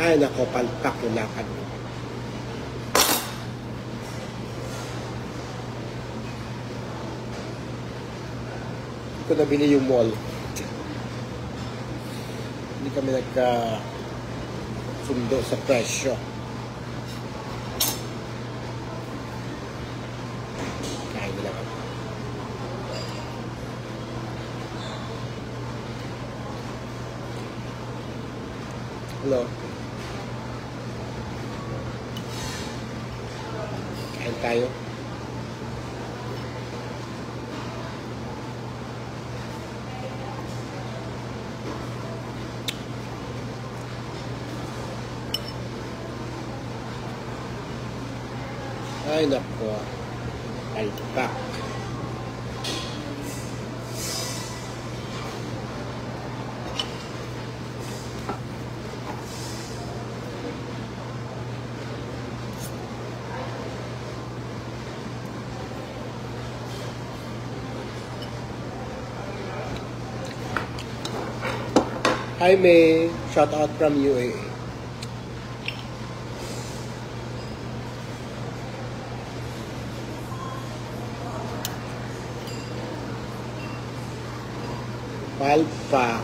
Ay, nako, palpak yung lakad mo. Hindi ko nabili yung mall. Hindi kami nagka-sundo sa presyo. Kain nila kami. Hello. Kain tayo. Ay, nako. Palpak. Hi, May. Shout out from UAE. Palpak.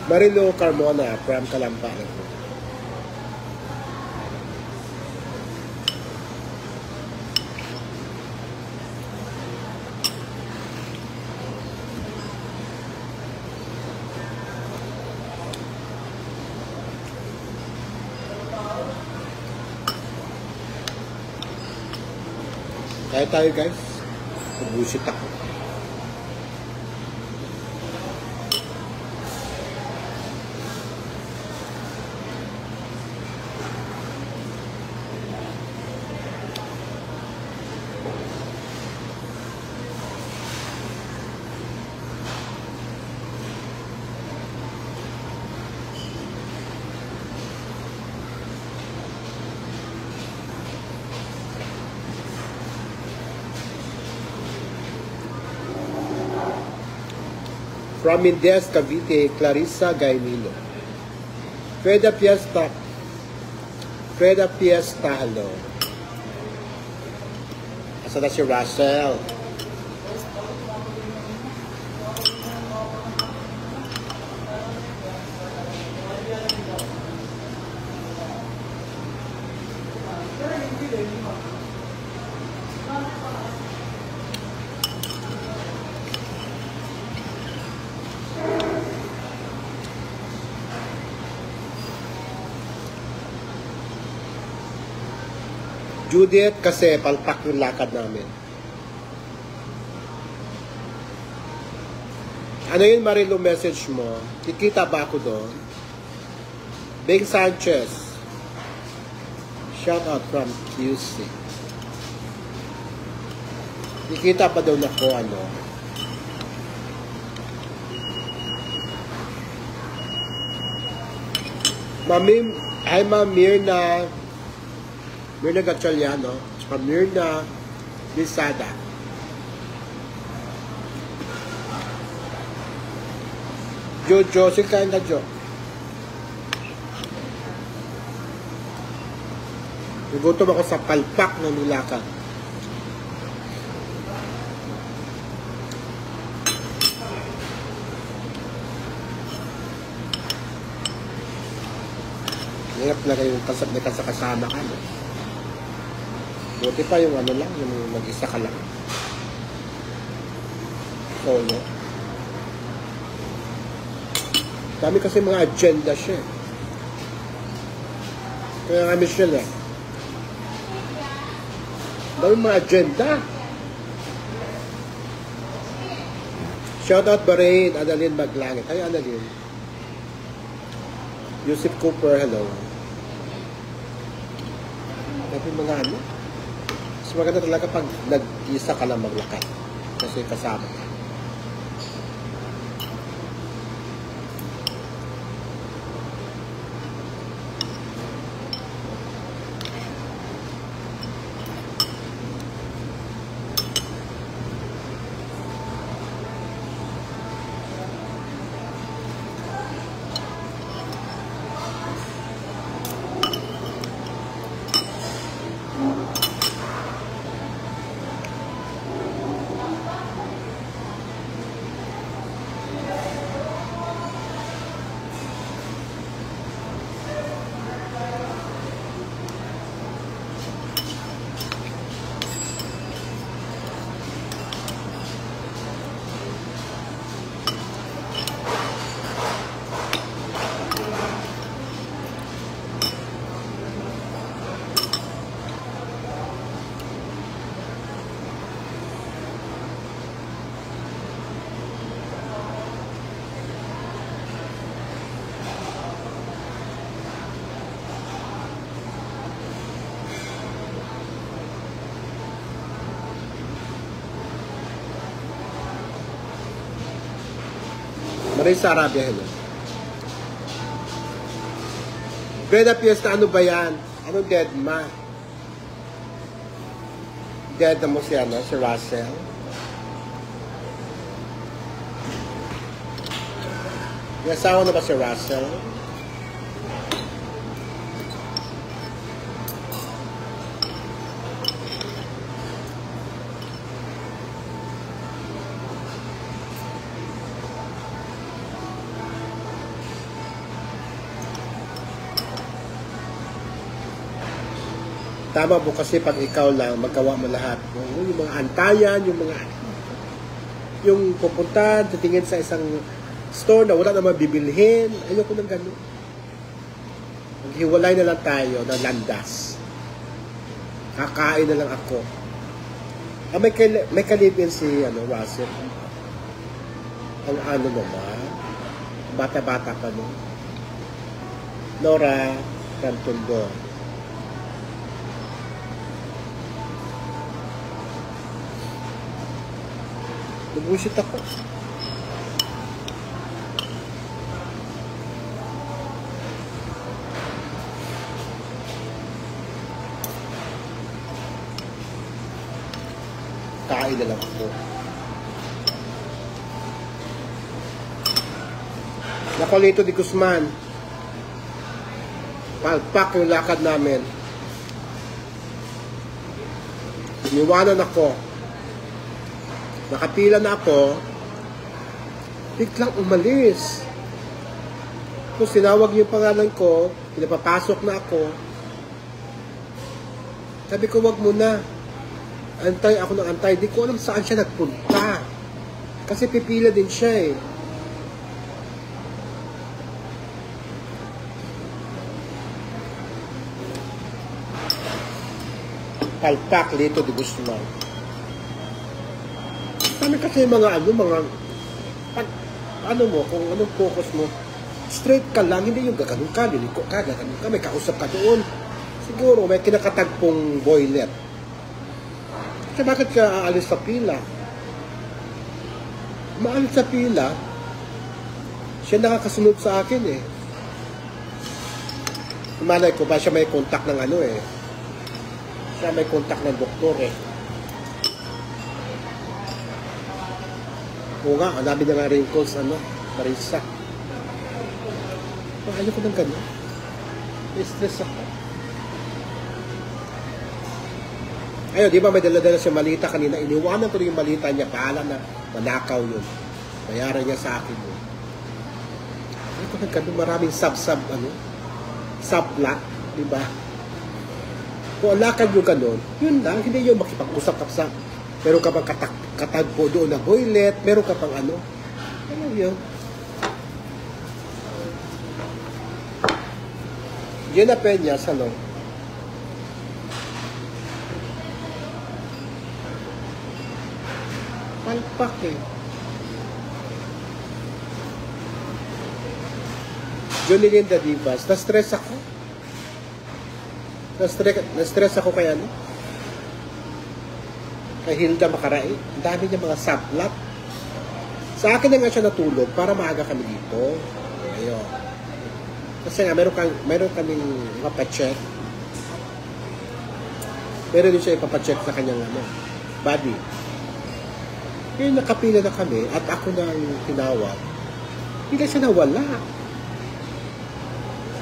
Marilo Carmona from Calamba. Kaya tayo guys, nabusit ako. From Indias, Cavite, Clarissa Gaimino. Freda Fiesta. Freda Fiesta, hello. Asa na si Russell? Judith, kasi palpak yung lakad namin. Ano yun, Marilo, message mo? Kikita ba ako doon? Bing Sanchez. Shout out from QC. Kikita pa daw ako, ano? Mami, hi Ma'am Mirna. Mirna Gatchaliano, saka Mirna Lisada. Jojo, sikain na Jo. Nagutom ako sa palpak ng nilakad. Hirap na kayong kasama ka, no? Buti pa yung ano lang, yung mag-isa ka lang. Solo. Dami kasi mga agenda siya. Kaya nga Michelle, dami mga agenda. Shoutout Bahrain, Annalyn Maglangit. Ay, Annalyn. Yusuf Cooper, hello. Dami mga ano. Mas maganda talaga pag nag-isa ka lang maglakad. Kasi kasama ka. Marisa Arabia, hello. Brenda Fiesta, ano ba yan? Anong dead ma? Dead na mo si Russell. May asawa na ba si Russell? Tama po kasi pag ikaw lang, magawa mo lahat. Yung mga antayan, yung pupunta, titingin sa isang store na wala naman bibilhin. Ayoko ng gano'n. Maghiwalay na lang tayo ng landas. Kakain na lang ako. May kalipin si Russell. Ang naman. Bata-bata pa no. Nora Cantondo. Nabusit ako. Kain na lang ako. Nakolito di Guzman. Palpak yung lakad namin. Iniwanan ako. Nakapila na ako. Biglang umalis. Kung sinawag yung pangalan ko, pinapapasok na ako. Sabi ko, wag muna. Antay ako ng antay. Di ko alam saan siya nagpunta. Kasi pipila din siya eh. Palpak, Lito de Guzman. Kami kasi mga kung anong focus mo, straight ka lang, hindi yung gaganon ka, liliko ka, gaganon ka, may kausap ka doon. Siguro may kinakatagpong boylet. Kasi bakit ka aalis sa pila? Maalis sa pila, siya nakakasunod sa akin eh. Malay ko ba siya may contact ng siya may contact ng doktor eh. Oo nga, ang dami na nga wrinkles, Marisa. Ayaw ko ng gano'n. May stress ako. Ayun, di ba may dala-dala siya malita kanina. Iniwanan ko rin yung malita niya. Paala na manakaw yun. Bayaran niya sa akin yun. Ayaw ko ng gano'n. Maraming subplot. Di ba? Kung alakad yung gano'n, yun lang. Hindi yung makipag-usap sa meron ka pang katagpo doon na boylet, meron ka pang ano yun? Gina Peñas, palpak eh. Johnny Linda Divas, na-stress ako. Na-stress ako kay kay Hilda Makaray. Ang dami niya mga subplot. Sa akin na nga siya natulog para maaga kami dito. Ayun. Kasi nga, meron kaming ipapacheck. Meron din siya ipapacheck sa kanyang body. Ngayon nakapila na kami at ako na yung tinawag. Hindi siya nawala.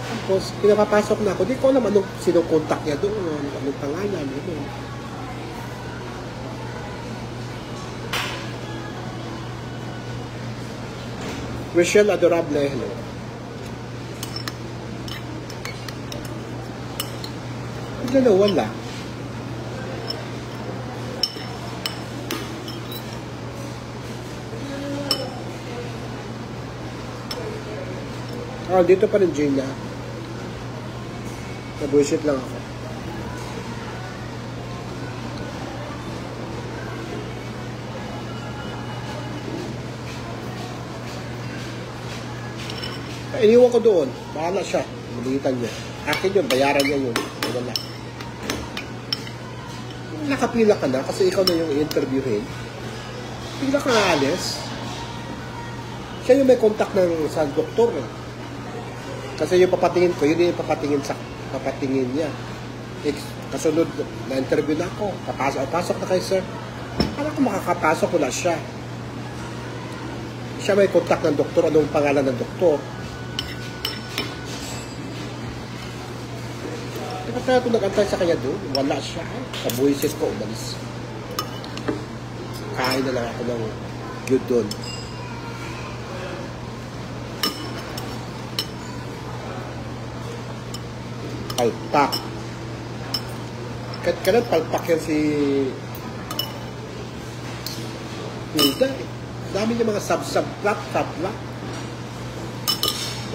Tapos, pinapapasok na ako. Di ko alam sinong contact niya doon. Anong pangalan. Michelle Adorable, hello. Hindi na wala. Dito pa rin Gina. Na-bullshit lang ako. Iniwan ko doon. Bahala siya. Malitan niya. Akin yun. Bayaran niya yun. Wala. Nakapila ka na kasi ikaw na yung i-interviewin. Bigla ka alis. Siya yung may contact sa doktor. Eh. Kasi yung papatingin ko, yun yung papatingin niya. Kasunod, na-interview na ako. Pasok na kayo, sir. Paano kung makakapasok, wala siya. Siya may contact ng doktor. Anong pangalan ng doktor? Kaya kung nag-antay sa kanya doon, wala siya. Kabuisis ko, umalis. Kain na lang ako ng gyudon. Palpak. Kailan palpak yan si Hilda eh. Dami niya mga sub-plot.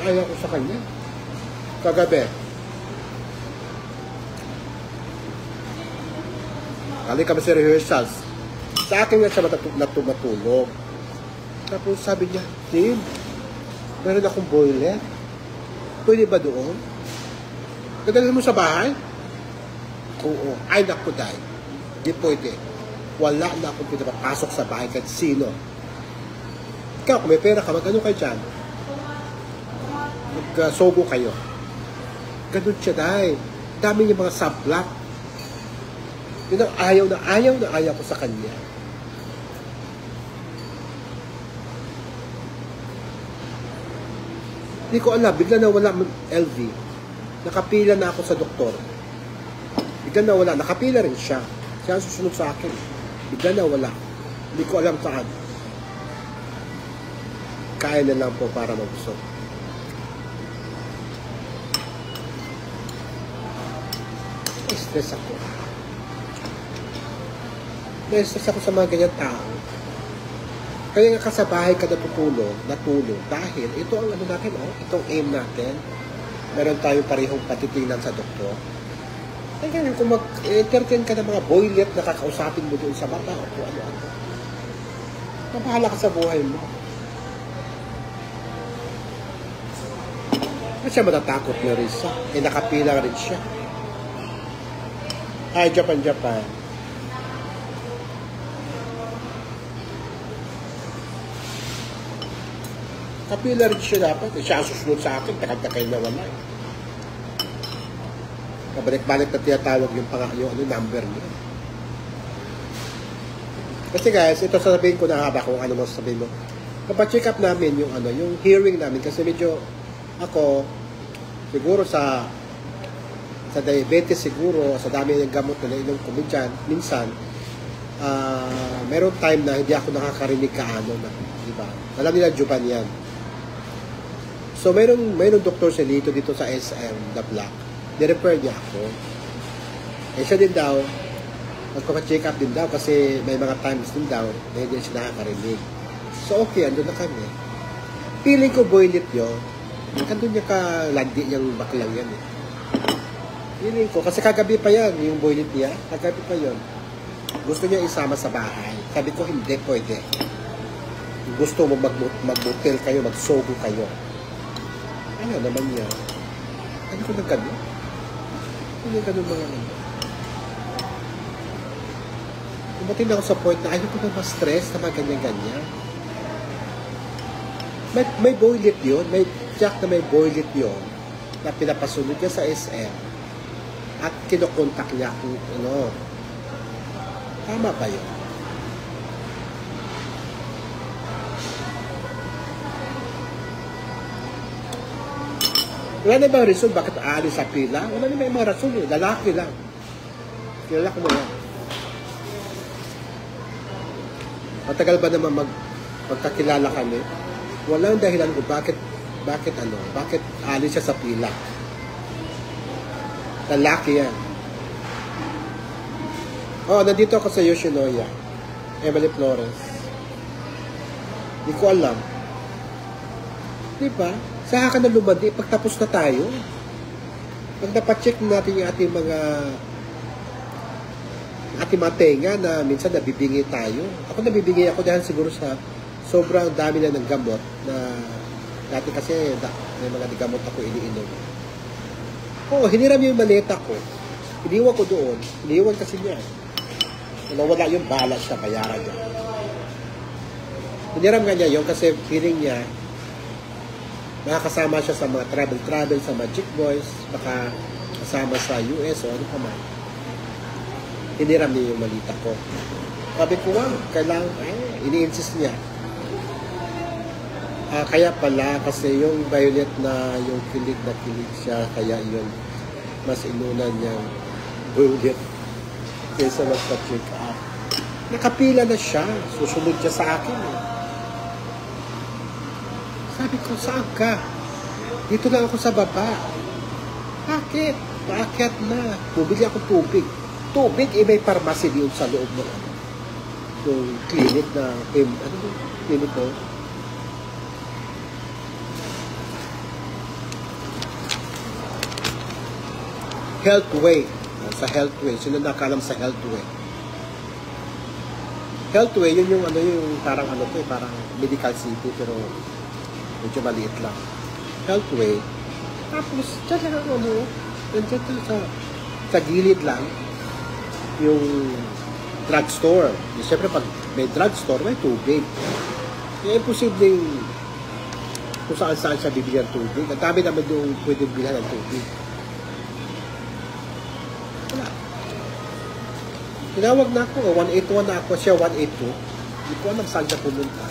Ayaw ko sa kanya. Kagabi. Kali kami sa rehearsals. Sa akin nga siya matulog. Tapos sabi niya, Tim, meron akong boiler. Pwede ba doon? Dadalhin mo sa bahay? Oo. Ay, naku, dahil. Di pwede. Wala na akong pinapapasok sa bahay kahit sino. Ikaw, kung may pera ka, mag-ano kayo dyan? Mag-sogo kayo. Ganun siya, dahil. Dami niya mga sub-block. Yun ang ayaw ko sa kanya. Hindi ko alam, bigla na wala LV. Nakapila na ako sa doktor. Bigla na wala, nakapila rin siya. Siya ang susunod sa akin. Bigla na wala. Hindi ko alam saan. Kain na lang po para mabusog. Stress ako. Stress ako sa mga ganyan tao. Kaya nga kasabahay ka natulog dahil ito ang ano natin, itong aim natin. Meron tayong parehong patitingnan sa doktor. Kaya nga kung mag-entertain ka ng mga boylet na kakausapin mo doon sa mata o kung ano-ano. Mabahala ka sa buhay mo. At siya matatakot na Risa. Nakapila rin siya. Ay, Japan. Kapila rin siya dapat. Siya ang susunod sa akin. Takad-takay na wala. Kabalik-balik na tinatawag yung number niya. Kasi guys, ito sasabihin ko na haba kung ano mo sasabihin mo. Kapacheck up namin yung hearing namin. Kasi medyo ako, siguro sa diabetes siguro, sa dami ng gamot na nainom ko minsan, meron time na hindi ako nakakarinig diba? Alam nila Juban yan. So, mayroong doktor siya dito sa SM, The Black. Ni-refer niya ako. Eh, siya din daw, magpapa-check up din daw kasi may mga times din daw na hindi siya nakakarinig. So, okay, andun na kami. Feeling ko boylet yun. Andun niya kalandi niyang baklang yan eh. Feeling ko, kasi kagabi pa yan, yung boylet niya, kagabi pa yun. Gusto niya isama sa bahay. Sabi ko, hindi pwede. Gusto mo mag-motel kayo, mag-sogo kayo. Ano naman niya? Ano ko ng gano'n? Ano yung gano'n mga ano? Umatin ako sa point na ayaw ko na ma-stress na mga ganyan-ganyan. May boylet yun. May jack na may boylet yun na pinapasunod niya sa SM at kinokontak niya kung ano. Tama ba yun? Wala na ba reason bakit aalis sa pila? Wala na may mga rason eh. Lalaki lang. Kilala ko na yan. Matagal ba naman magkakilala kami? Walang dahilan kung bakit alis siya sa pila. Lalaki yan. Nandito ako sa Yoshinoya. Emily Flores. Hindi ko alam. Diba? Saka ka na lumandi, pagtapos na tayo. Pag napacheck natin yung ating mga tenga na minsan nabibingi tayo. Ako nabibingi ako dahil siguro sa sobrang dami na ng gamot na dati kasi may mga gamot ako iniinom. Hiniram yung maleta ko. Iniwan ko doon. Iniwan kasi niya. Nawala yung balas siya, bayaran niya. Hiniram nga niya yun kasi feeling niya Makakasama siya sa mga travel sa Magic Boys, baka kasama sa US o ano pa man. Hiniram niya yung malita ko. Sabi ko, wow, kailangan, ini-insist niya. Kaya pala, kasi yung Violet na yung kilig na kilig siya, kaya yun, mas inunan niyang Violet kaysa magpa-check up. Nakapila na siya, susunod siya sa akin. Sabi ko, saan ka? Dito lang ako sa baba. Bakit? Paakyat na. Bumili ako tubig. Tubig, may pharmacy doon sa loob ng yung clinic na, ano yung clinic ko? Healthway. Sa Healthway. Sino nakalam sa Healthway? Healthway, yun yung ano yung parang ano to, parang medical city pero medyo maliit lang. Healthway. Tapos, dyan lang ano, dyan sa gilid lang yung drugstore. Siyempre, pag may drugstore, may tubig. Kaya imposibleng kung saan siya bibigyan tubig. Ang dami naman yung pwede bilhan ng tubig. Wala. Tinawag na ako, 181 na ako, siya 182. Hindi ko alam saan siya pumunta.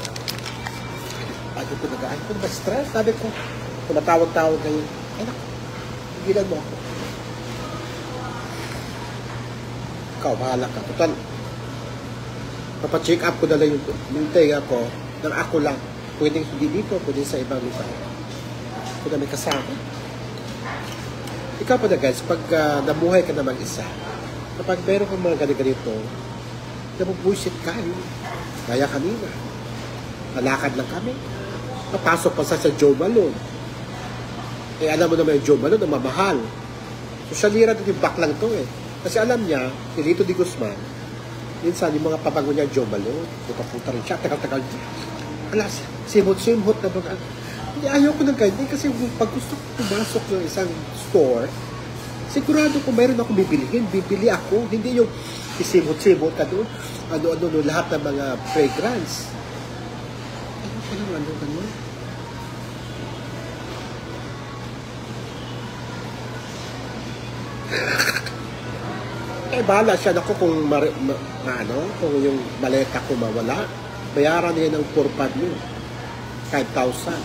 Sabi ko, nagaan ko na stress. Sabi ko, kung natawag-tawag kayo, ay naku, higilan mo ako. Ikaw, bahala ka. Total, papacheck up ko na lang yung tenga ko, nang ako lang. Pwedeng hindi dito, pwedeng sa ibang lugar. Kung na may kasama. Ikaw pa na guys, pag namuhay ka na mag-isa, kapag meron kang mga ganito, nabubuisit ka yun. Kaya kanina, malakad lang kami. Napasok pa sa Joe Malone. Eh, alam mo naman yung Joe Malone, ang mamahal. So, siya lira din yung baklang to eh. Kasi alam niya, si Lito Di Guzman, minsan yung mga pabango niya, Joe Malone, pupunta rin siya, tagal-tagal niya. Alas, simhot na ba? Hindi, ayaw ko ng ganyan kasi pag gusto ko pumasok ng isang store, sigurado kung mayroon ako bibilihin, bibili ako. Hindi yung isimot-simot ka doon, ano, lahat ng mga fragrance. Ano. Bahala siya. Ako kung kung yung maleta ko mawala, bayaran niya ng purpad niyo. 5,000.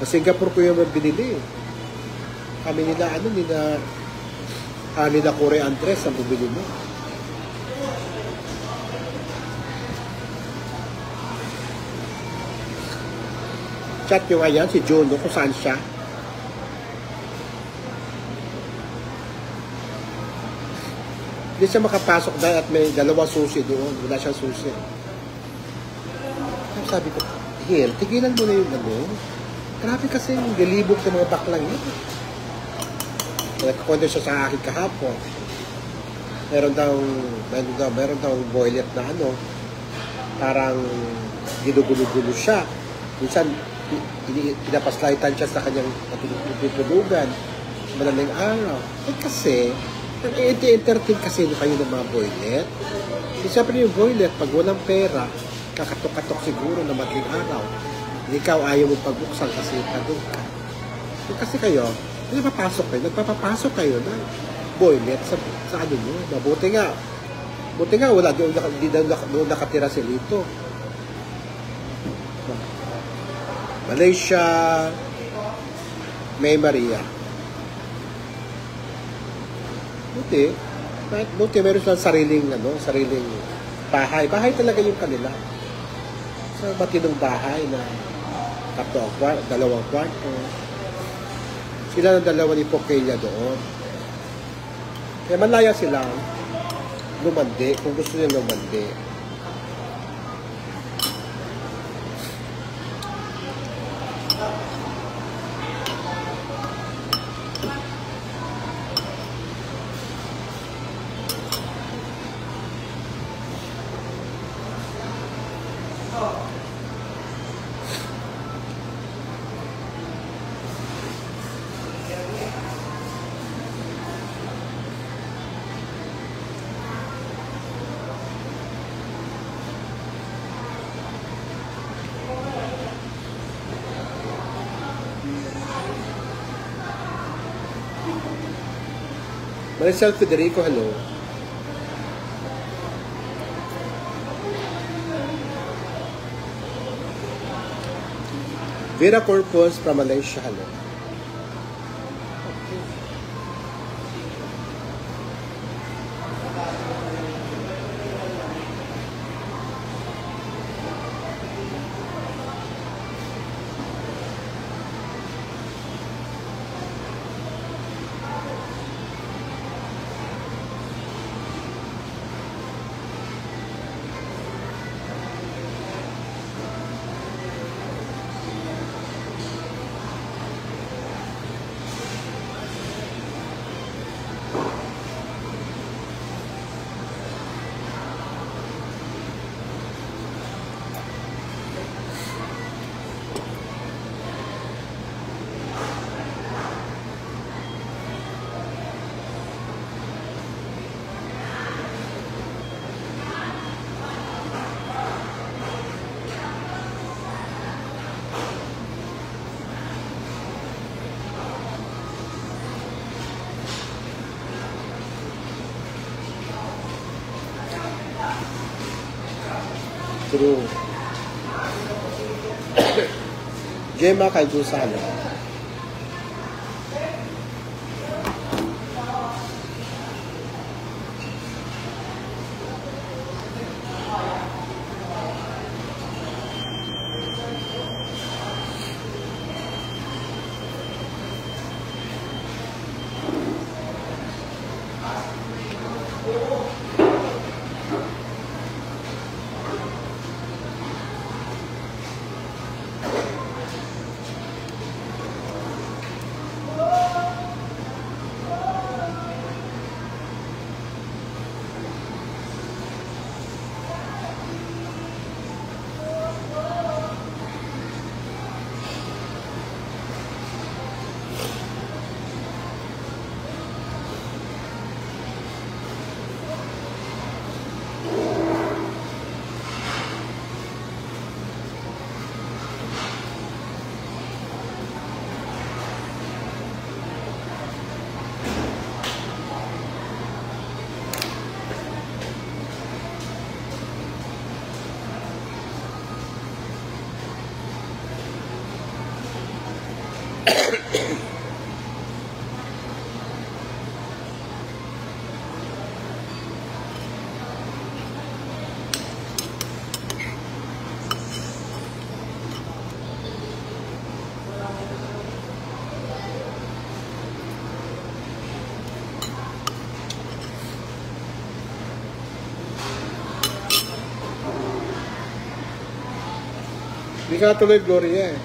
Sa Singapore ko yung binili. Kami nila Corey Andres ang bumili mo. Chat nyo ngayon si Juno kung saan siya. Hindi siya makapasok dahil at may dalawang susi doon. Wala siyang susi. Sabi ko, Hil, tigilan mo na yung ano. Grabe kasi yung galibog ng mga baklang yun. Nagkakwento siya sa akin kahapon. Meron daw boylet na ano. Parang ginugulo-gulo siya. Minsan, pinapaslightan siya sa kanyang natutulugan. Madaling araw. Eh kasi, nag-entertain kasi kayo ng mga boylet. Siyempre yung boylet, pag walang pera, kakatok-katok siguro na madaling araw. Ikaw ayaw mo pagbuksan kasi pagod ka. Kasi kayo, nagpapapasok kayo na boylet sa ano nyo. Buti nga, wala doon nakatira si Lito. Malaysia, May Maria. Buti meron silang sariling bahay. Bahay talaga yung kanila. Sa matinong bahay na dalawang kwarto. Sila ng dalawa ni Pokelia doon. Kaya malaya silang lumandi kung gusto nila lumandi. Maricel Federico, hello. Vera Corpus from Malaysia, hello. True. Gemma Caldusan. Hindi ka natuloy, Gloria eh.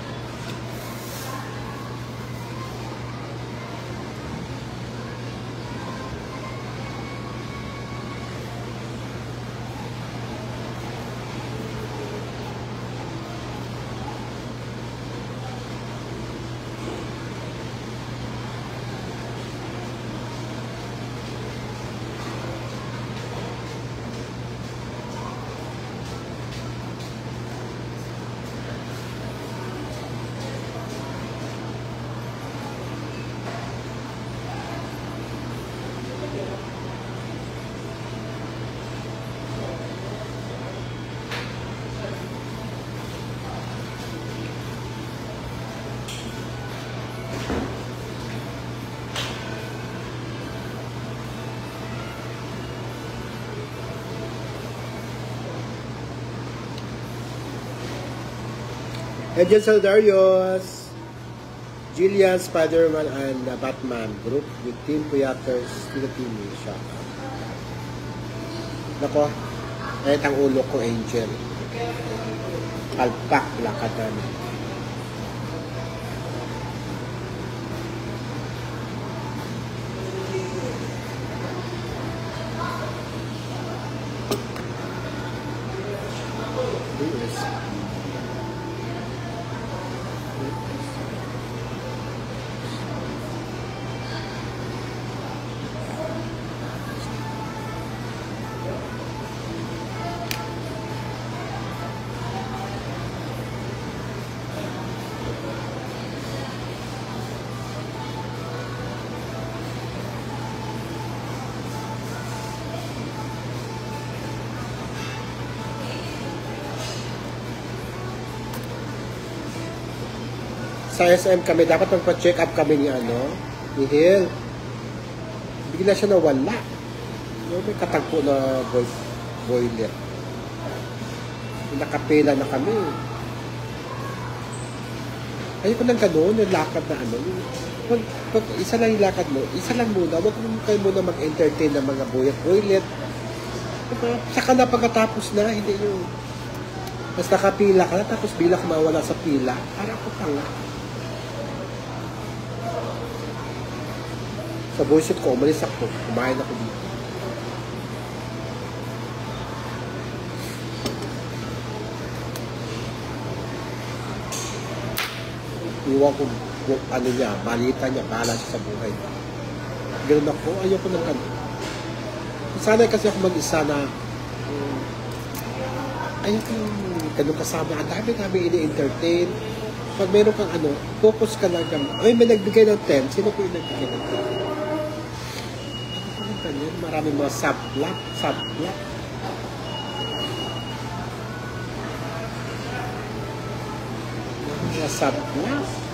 Angel Saldarius, Jillian, Spider-Man, and Batman group with Team Puyaters, Philippine Shaka. Nako, kahit ang ulo ko, Angel. Palpak, lakad namin. sa SM kami, dapat magpa-check up kami ni ni Hill. Bigla siya nawala. May katagpo na boiler. Nakapela na kami. Ayoko nang gano'n, yung lakad na pag isa lang yung lakad mo, isa lang muna, huwag kayo muna mag-entertain ng mga boylet. Saka na pagkatapos na, hindi yung mas nakapila ka na, tapos bila ka mawala sa pila, para ako tanga. Sa bullshit ko, umalis ako, kumain ako dito. Iwan ko, balita niya, bahala siya sa buhay. Ganun ako, ayoko ng ganun. Sanay kasi ako mag-isa na, ayoko yung ganun kasama. Ang dami ini-entertain. Pag meron kang focus ka lang. Ay, may nagbigay ng 10. Sino po yung nagbigay ng 10? Ano ko lang ganyan? Maraming mga sub-block. Mga sub-block.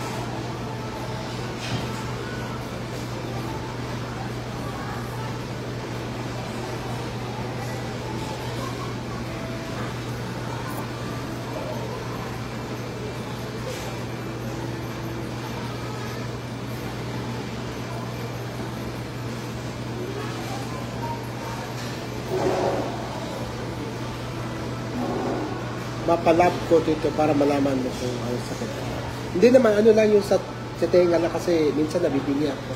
Mapalab ko dito para malaman mo kung ano sakit. Hindi naman, lang yung sa tenga na kasi minsan nabibili ako.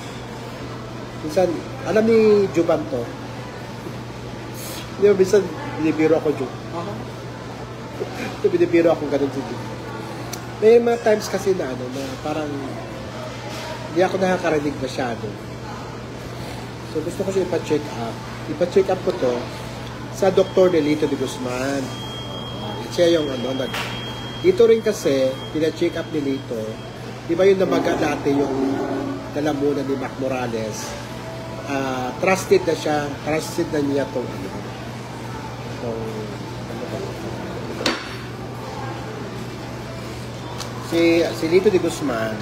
Minsan, alam ni Juban to. Hindi, minsan binibiro ako Jub. Binibiro ako ganun si Jub. May mga times kasi na na parang hindi ako nakakarinig masyado. So gusto ko siya ipa-check up. Ipa-check up ko to sa Dr. Nelito de Guzman. Siya yung dito rin kasi pina-check up ni Lito, di ba yung namaga dati yung lalamunan ni Mac Morales, trusted na niya itong si Lito de Guzman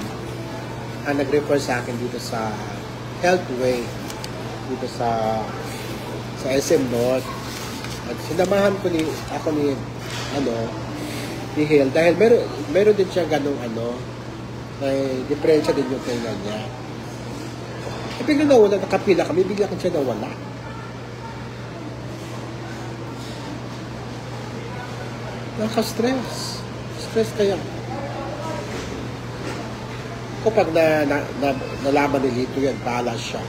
nag-refer sa akin dito sa Healthway dito sa SM North, at sinamahan ko ni Hill, dahil meron din siya ganong may diferensya din yung tenga niya. Bigla nawala, nakapila kami, bigla kan siya nawala. Nakaka-stress. Stress kaya. Kapag nalaman ni Lito yan, bahala siya.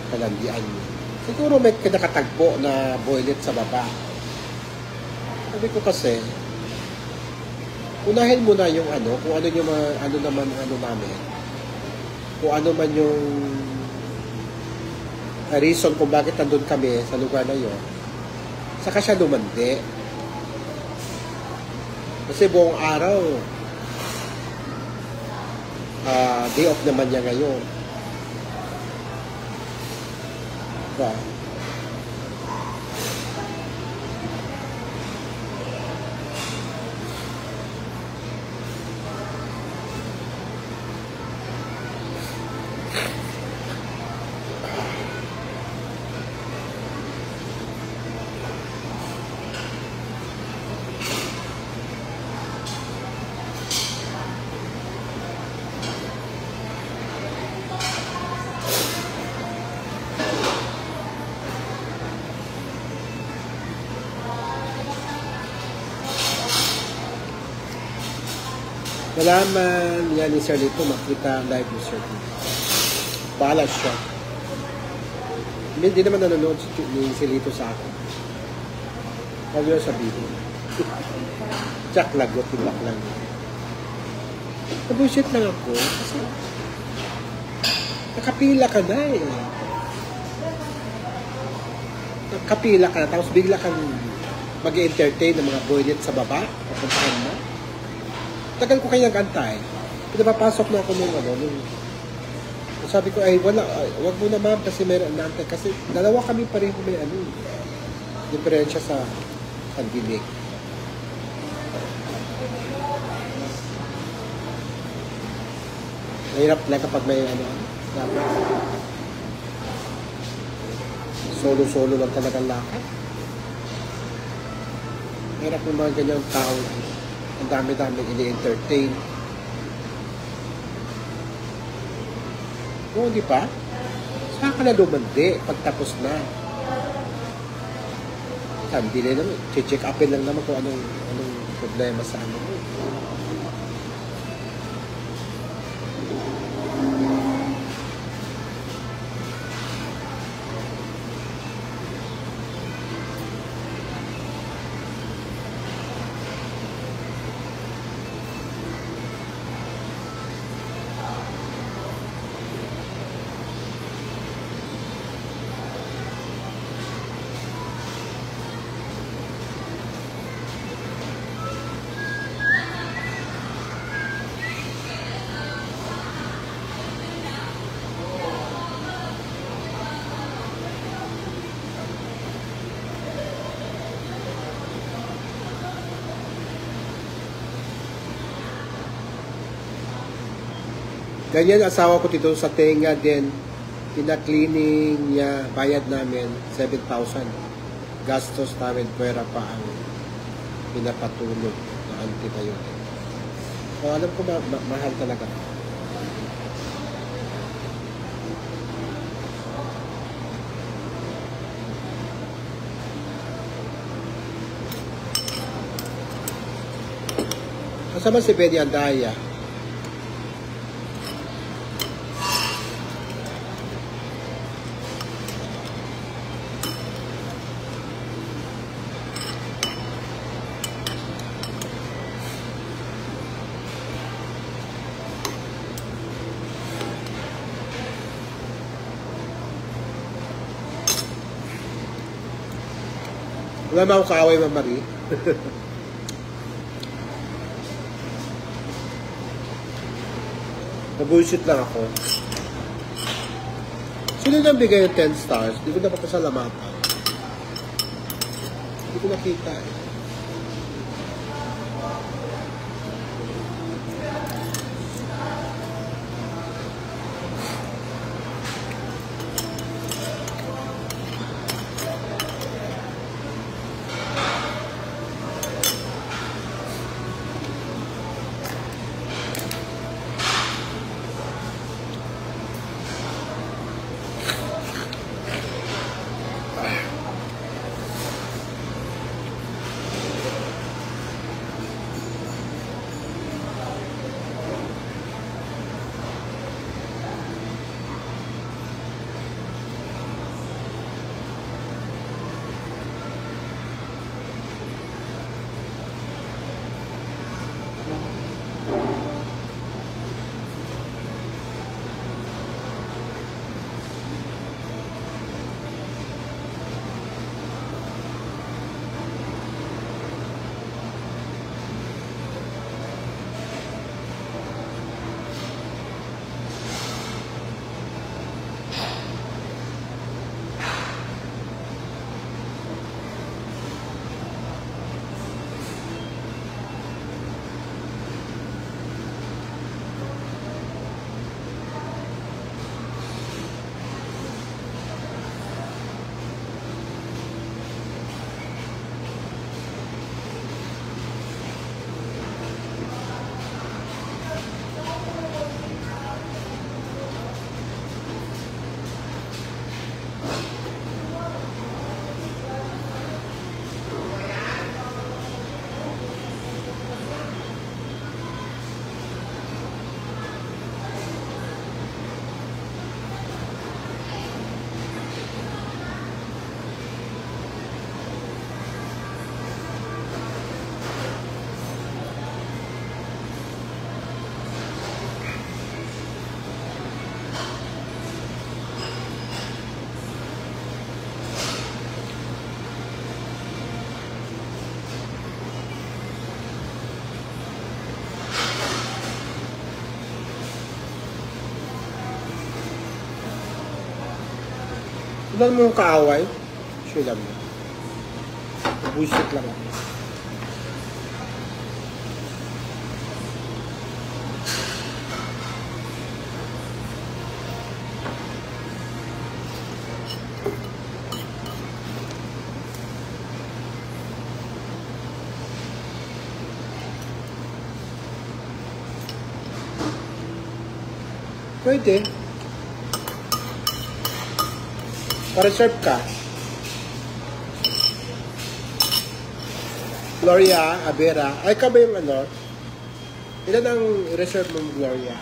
Kalandian niya. Siguro may nakatagpo na boilet sa baba. Sabi ko kasi, unahin mo na yung kung ano yung namin, kung ano man yung reason kung bakit nandun kami sa lugar na yun, saka siya lumandi. Kasi buong araw, day off naman niya ngayon. Diba? Malaman yan ni Sir Lito, makita live ni Sir Lito. Bahala siya. Hindi naman nanonood si Lito sa akin. Huwag yun sabihin. Tsak lagot, tibak lang. Nabullshit lang ako. Kasi nakapila ka na Nakapila ka na, tapos bigla kang mag-entertain ng mga boylet sa baba. Papuntahan mo. Tagal ko kayo nag-antay. Pinapapasok na ako nung sabi ko, wala, wag mo na ma'am kasi meron nantay. Kasi dalawa kami pa rin may diferensya sa pandinig. Mahirap na kapag may ano, solo-solo lang talagang lakad. Mahirap yung mga ganyang tao. Ang dami-dami ini-entertain. Oo, di ba? Saan ka na lumandi pagtapos na? Hindi lang naman. Check upin lang naman kung anong problema sa ano mo. Ganyan asawa ko dito sa tenga din. Pina-cleaning niya, bayad namin 7,000. Gastos namin, pwera pa ang pinapatulog na antibiotic. So, alam ko mahal talaga. Kasama si Benny Andaya. Wala mo akong kaaway, Ma'am Marie. Nabullshit lang ako. Sino nang bigay yung 10 stars? Hindi ko napapasalamatan. Hindi ko nakita eh. Wala mong kaaway. Sure lang mo. Bullshit lang ako. Pwede. Pa-reserve ka. Gloria Avera. Ay, ka ba yung ano? Ilan ang reserve mong Gloria?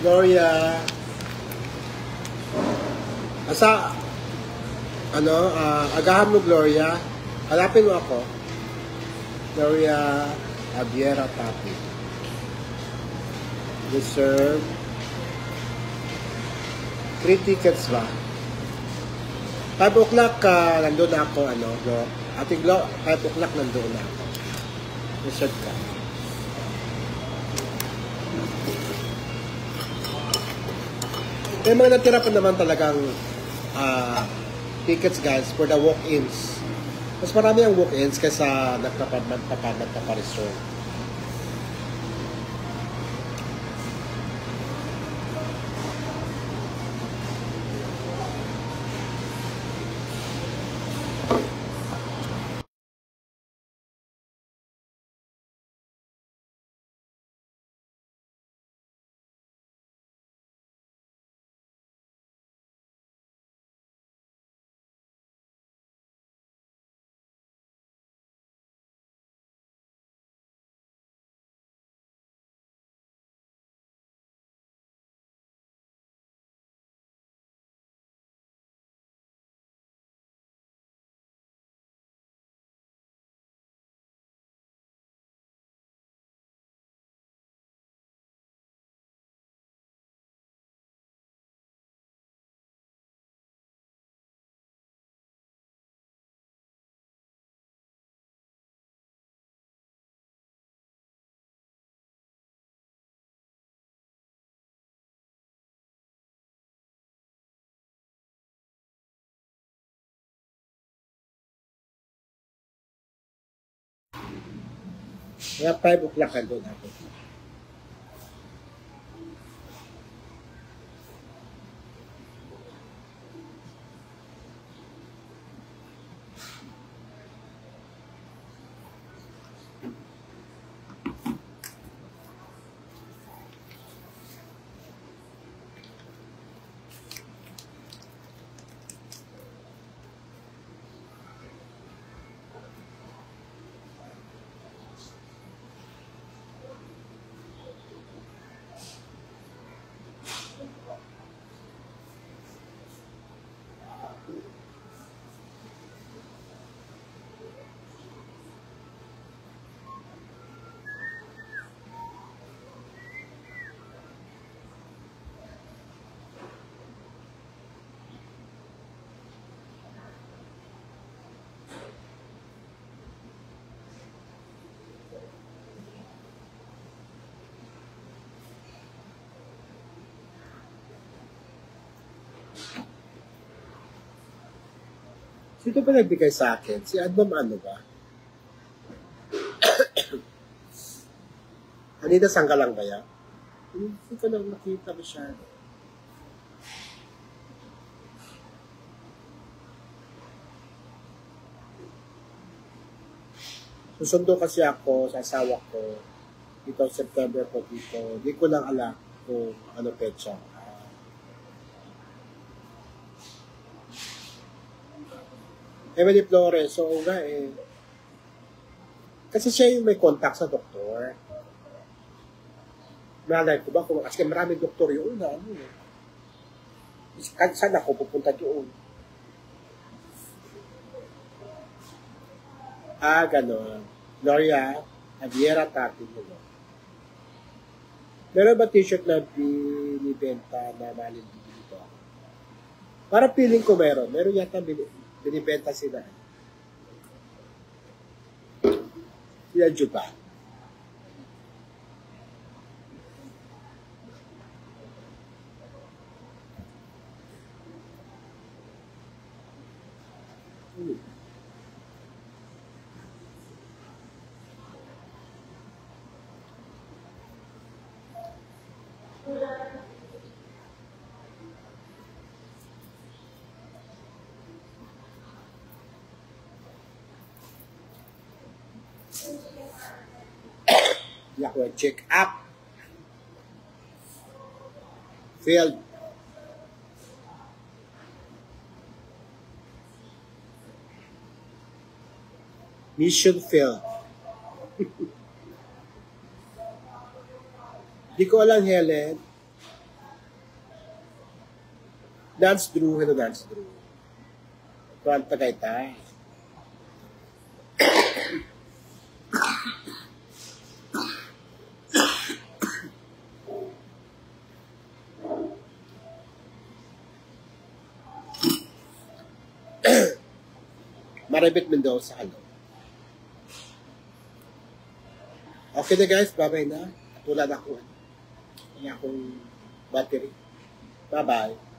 Gloria. Asa, agahan mo Gloria. Hanapin mo ako. Gloria Aviera Tapi. Reserve. 3 tickets ba? 5 o'clock nandun na ako, ating 5 o'clock nandun na ako. Reserve ka. May mga natira pa naman talagang tickets guys for the walk-ins. Mas marami ang walk-ins kaysa nagpapareserve. Kaya 5 o'clock nandun ako. Sino ba nagbigay sa akin? Si Admam ano ba? Anita Sanggalang ba yan? Hindi ko lang makita masyado. Susundo kasi ako sa asawa ko dito September po dito. Hindi ko lang alam kung ano petsa. Emily Flores, so nga kasi siya yung may contact sa doktor. Malay ko ba kung kasi maraming doktor yun na saan ako pupunta doon? Ganon. Gloria Aviera Tapi. Meron ba t-shirt na binibenta na malin dito? Para feeling ko meron. Meron yata binibenta sila. Sila Juba. Check up. Failed. Mission failed. Di ko alam, Helen. Dance Drew. Hello, Dance Drew. Tuwan Tagaytay. Maribit Mendoza, hello. Okay na guys, bye-bye na. Tulad ako. Kaya akong battery. Bye-bye.